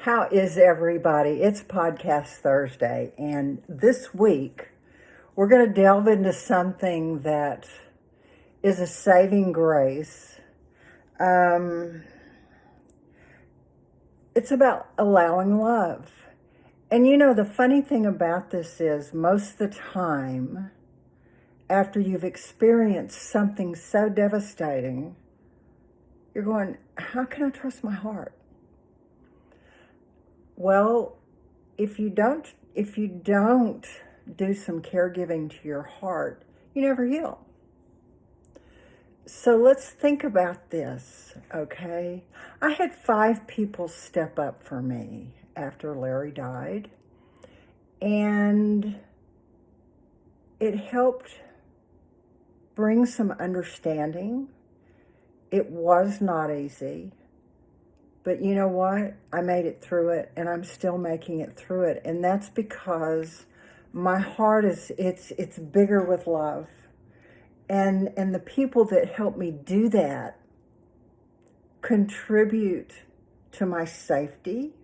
How is everybody? It's Podcast Thursday, and this week we're going to delve into something that is a saving grace. It's about allowing love. And the funny thing about this is most of the time, after you've experienced something so devastating, you're going, how can I trust my heart? Well, if you don't do some caregiving to your heart, you never heal. So let's think about this, okay? I had 5 people step up for me after Larry died, and it helped bring some understanding. It was not easy. But you know what? I made it through it, and I'm still making it through it. And that's because my heart it's bigger with love. And the people that help me do that contribute to my safety.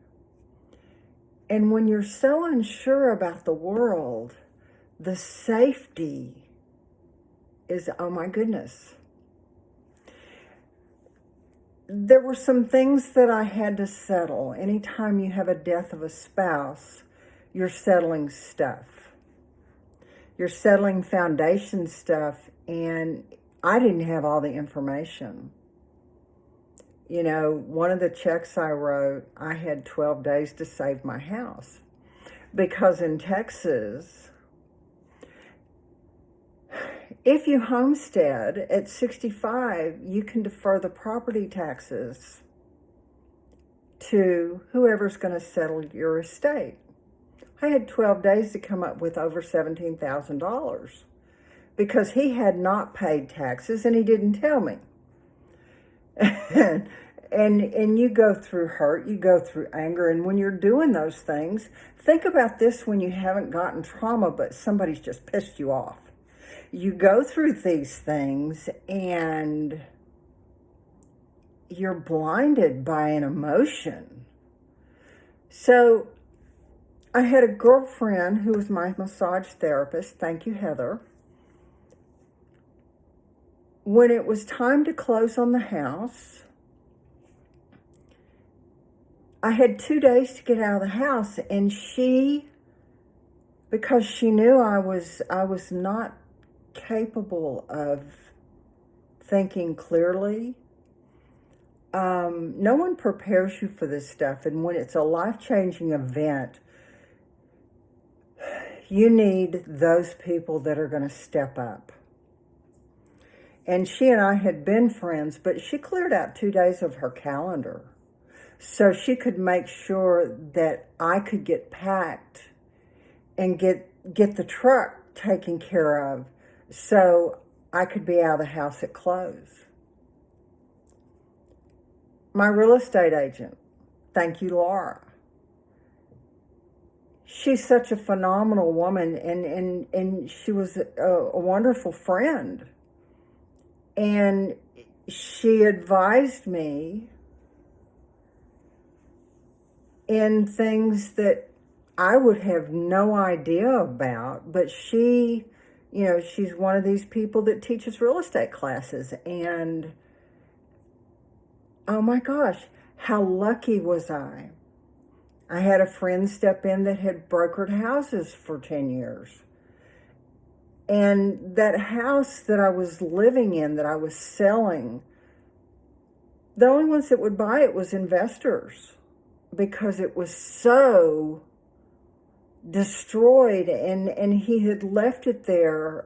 And when you're so unsure about the world, the safety is, oh my goodness. There were some things that I had to settle. Anytime you have a death of a spouse, you're settling stuff. You're settling foundation stuff, and I didn't have all the information. One of the checks I wrote, I had 12 days to save my house. Because in Texas, if you homestead at 65, you can defer the property taxes to whoever's going to settle your estate. I had 12 days to come up with over $17,000 because he had not paid taxes and he didn't tell me. And you go through hurt, you go through anger, and when you're doing those things, think about this when you haven't gotten trauma, but somebody's just pissed you off. You go through these things and you're blinded by an emotion. So I had a girlfriend who was my massage therapist. Thank you, Heather. When it was time to close on the house, I had 2 days to get out of the house, and because she knew I was not capable of thinking clearly. No one prepares you for this stuff, and when it's a life-changing event, you need those people that are going to step up. And she and I had been friends, but she cleared out 2 days of her calendar so she could make sure that I could get packed and get the truck taken care of, so I could be out of the house at close. My real estate agent, thank you, Laura. She's such a phenomenal woman, and she was a wonderful friend. And she advised me in things that I would have no idea about, but she's one of these people that teaches real estate classes, and oh my gosh, how lucky was I? I had a friend step in that had brokered houses for 10 years. And that house that I was living in, that I was selling, the only ones that would buy it was investors, because it was so destroyed, and he had left it there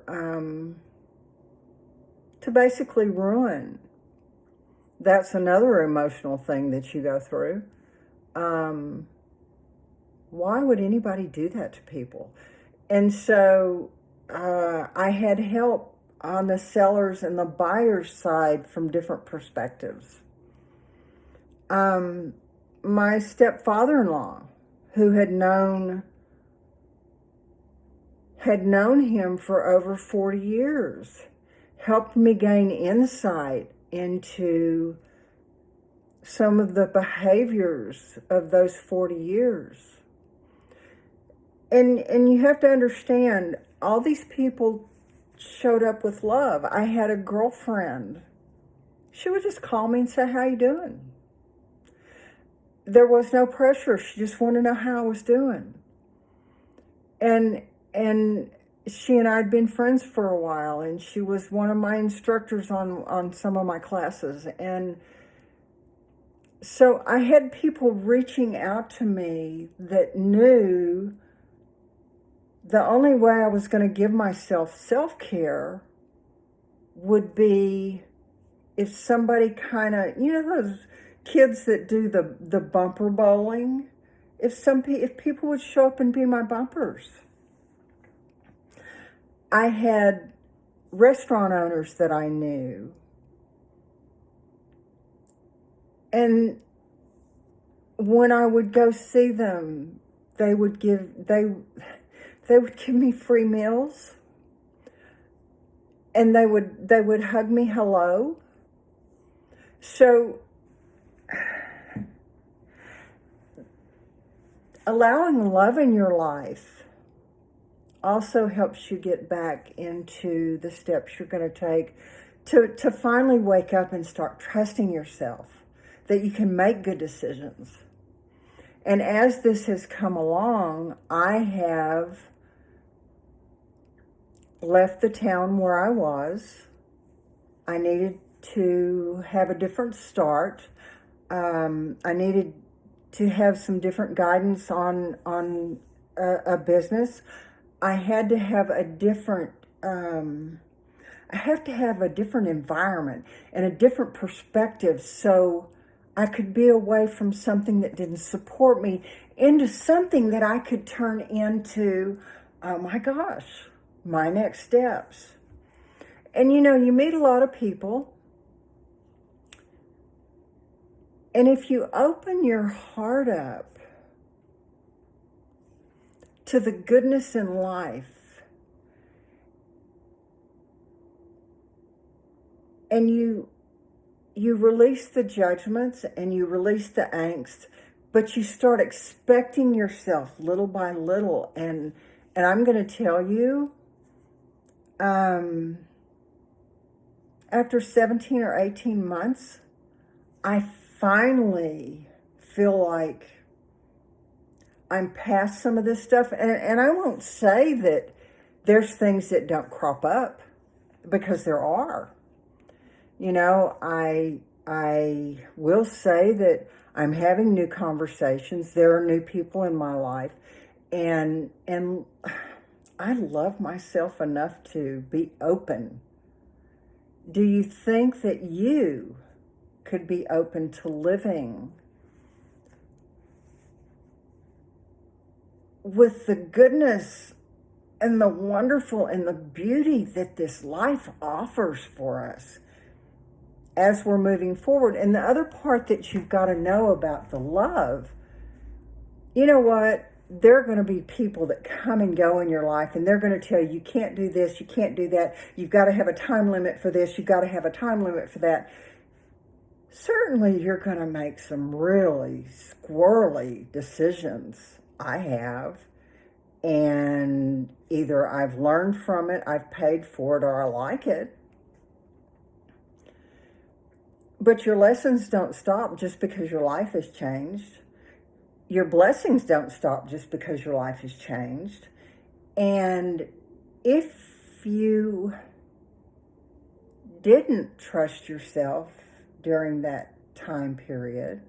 to basically ruin. That's another emotional thing that you go through. Why would anybody do that to people? And so I had help on the sellers and the buyers side from different perspectives. My stepfather-in-law, who had known him for over 40 years, helped me gain insight into some of the behaviors of those 40 years. And you have to understand, all these people showed up with love. I had a girlfriend. She would just call me and say, "How you doing?" There was no pressure. She just wanted to know how I was doing. And she and I had been friends for a while, and she was one of my instructors on some of my classes. And so I had people reaching out to me that knew the only way I was going to give myself self-care would be if somebody kind of, those kids that do the bumper bowling, if people would show up and be my bumpers. I had restaurant owners that I knew, and when I would go see them, they would give me free meals, and they would hug me hello. So allowing love in your life also helps you get back into the steps you're going to take to finally wake up and start trusting yourself that you can make good decisions. And as this has come along, I have left the town where I was. I needed to have a different start. I needed to have some different guidance on a business. I had to have a different, I have to have a different environment and a different perspective so I could be away from something that didn't support me into something that I could turn into, oh my gosh, my next steps. And you meet a lot of people, and if you open your heart up to the goodness in life, and you release the judgments and you release the angst, but you start expecting yourself little by little. And I'm going to tell you, after 17 or 18 months, I finally feel like I'm past some of this stuff. And I won't say that there's things that don't crop up, because there are. I will say that I'm having new conversations. There are new people in my life, and I love myself enough to be open. Do you think that you could be open to living with the goodness and the wonderful and the beauty that this life offers for us as we're moving forward? And the other part that you've got to know about the love, you know what? There are going to be people that come and go in your life, and they're going to tell you, you can't do this, you can't do that, you've got to have a time limit for this, you've got to have a time limit for that. Certainly you're going to make some really squirrely decisions. I have. And either I've learned from it, I've paid for it, or I like it. But your lessons don't stop just because your life has changed. Your blessings don't stop just because your life has changed. And if you didn't trust yourself during that time period,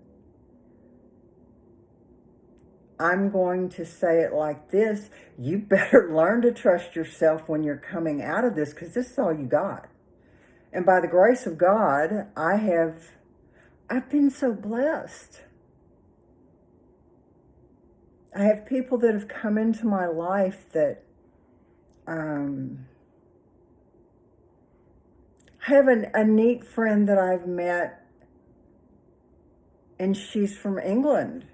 I'm going to say it like this: you better learn to trust yourself when you're coming out of this, because this is all you got. And by the grace of God, I've been so blessed. I have people that have come into my life that I have a neat friend that I've met, and she's from England.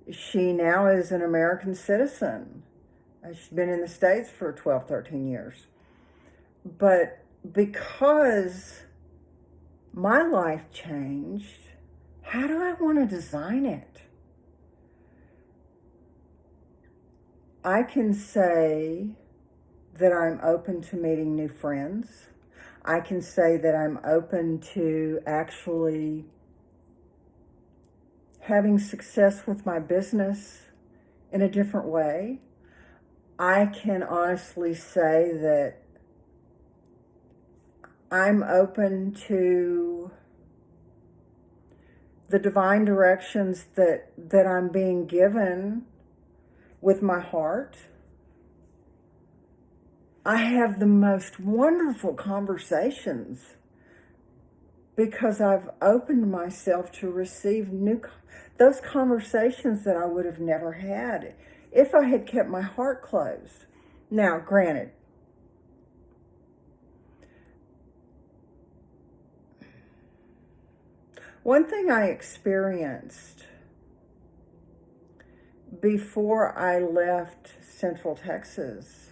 She now is an American citizen. She's been in the States for 12, 13 years. But because my life changed. How do I want to design it? I can say that I'm open to meeting new friends. I can say that I'm open to actually having success with my business in a different way. I can honestly say that I'm open to the divine directions that I'm being given with my heart. I have the most wonderful conversations because I've opened myself to receive those conversations that I would have never had if I had kept my heart closed. Now, granted, one thing I experienced before I left Central Texas,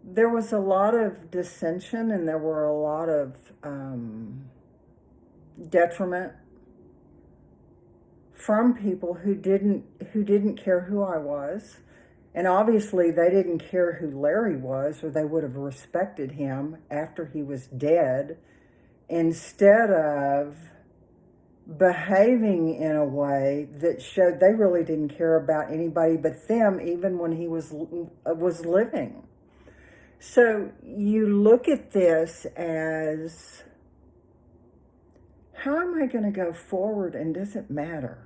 there was a lot of dissension and there were a lot of detriment from people who didn't care who I was. And obviously they didn't care who Larry was, or they would have respected him after he was dead, instead of behaving in a way that showed they really didn't care about anybody but them, even when he was living. So you look at this as, how am I going to go forward, and does it matter?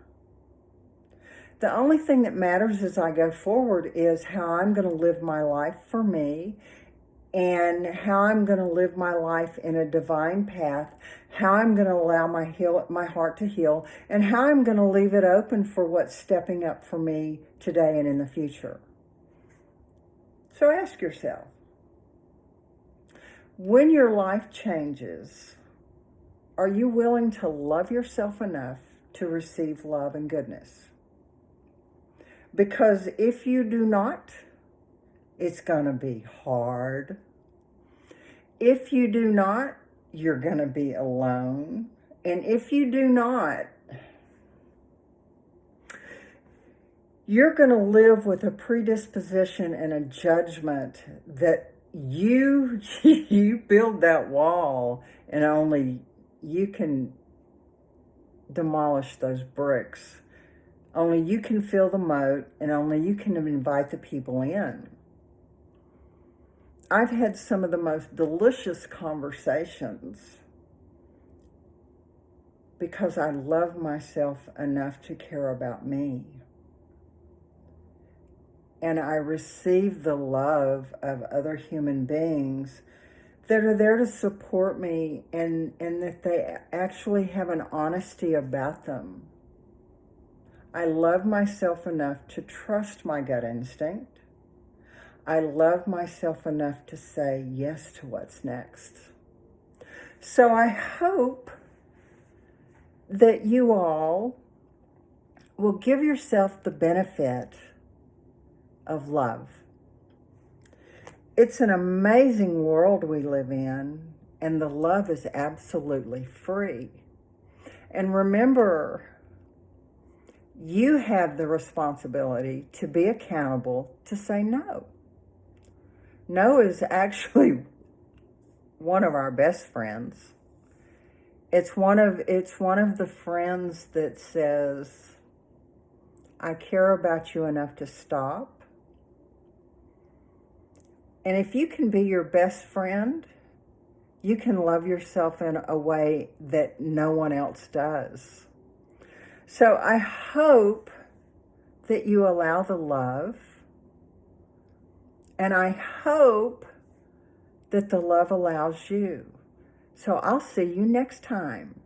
The only thing that matters as I go forward is how I'm going to live my life for me, and how I'm going to live my life in a divine path, how I'm going to allow my heart to heal, and how I'm going to leave it open for what's stepping up for me today and in the future. So ask yourself, when your life changes, are you willing to love yourself enough to receive love and goodness? Because if you do not, it's going to be hard. If you do not, you're going to be alone. And if you do not, you're going to live with a predisposition and a judgment that you build that wall, and only you can demolish those bricks. Only you can fill the moat, and only you can invite the people in. I've had some of the most delicious conversations because I love myself enough to care about me. And I receive the love of other human beings that are there to support me, and that they actually have an honesty about them. I love myself enough to trust my gut instinct. I love myself enough to say yes to what's next. So I hope that you all will give yourself the benefit of love. It's an amazing world we live in, and the love is absolutely free. And remember, you have the responsibility to be accountable to say no. No is actually one of our best friends. It's one of the friends that says, I care about you enough to stop. And if you can be your best friend, you can love yourself in a way that no one else does. So I hope that you allow the love, and I hope that the love allows you. So I'll see you next time.